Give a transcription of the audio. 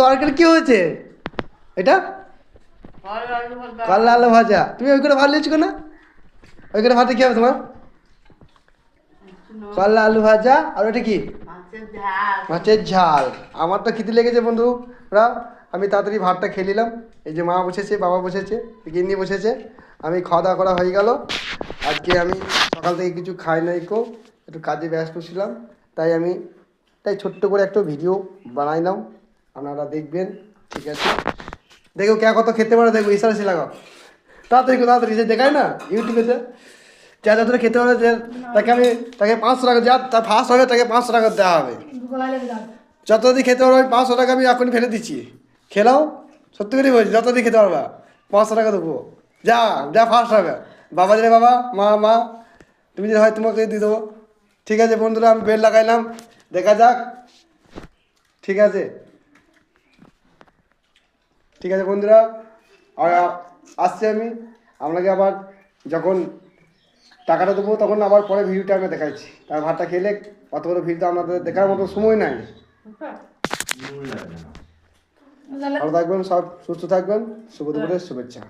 তরকারি কি হয়েছে এটা? কাল আলু ভাজা। তুমি ওই করে ভাত লিয়েছো কেন? ওই করে ভাতে কি হবে তোমার? কাল আলু ভাজা। আর ওটা কি? মাছের ঝাল। আমার তো খিদে লেগেছে বন্ধুরা, আমি তাড়াতাড়ি ভাতটা খেয়ে নিলাম। এই যে মা বসেছে, বাবা বসেছে, গিন্নি বসেছে, আমি খাওয়া দাওয়া করা হয়ে গেল। আজকে আমি সকাল থেকে কিছু খাই নাই একটু কাজে ব্যস্ত ছিলাম, তাই ছোট্ট করে একটা ভিডিও বানাইলাম, আপনারা দেখবেন। ঠিক আছে, দেখো কে কত খেতে পারে, দেখবো ইশারাশি লাগাও তাড়াতাড়ি যে দেখায় না ইউটিউবেতে, যা যতটা খেতে পারে তাকে 500 টাকা, যা তার ফার্স্ট হবে তাকে 500 টাকা দেওয়া হবে। যতদিন খেতে পারবে 500 টাকা আমি এখনই ফেলে দিচ্ছি, খেলাও। সত্যি করে বলছি, যতদিন খেতে পারবা 500 টাকা দেবো। যা যা ফার্স্ট হবে, বাবা দিলে বাবা, মা তুমি যদি হয় তোমাকে দিয়ে দেবো। ঠিক আছে বন্ধুরা, আমি বেল লাগাইলাম, দেখা যাক। ঠিক আছে বন্ধুরা, আর আসছি আমি আপনাকে আবার যখন টাকাটা দেবো, তখন আবার পরে ভিডিওটা আমি দেখাচ্ছি। তার ভাতটা খেলে অত বড় ভিডিওটা আপনাদের দেখার মতো সময় নাই। ভালো থাকবেন, সব সুস্থ থাকবেন, শুভ দুপুরের শুভেচ্ছা।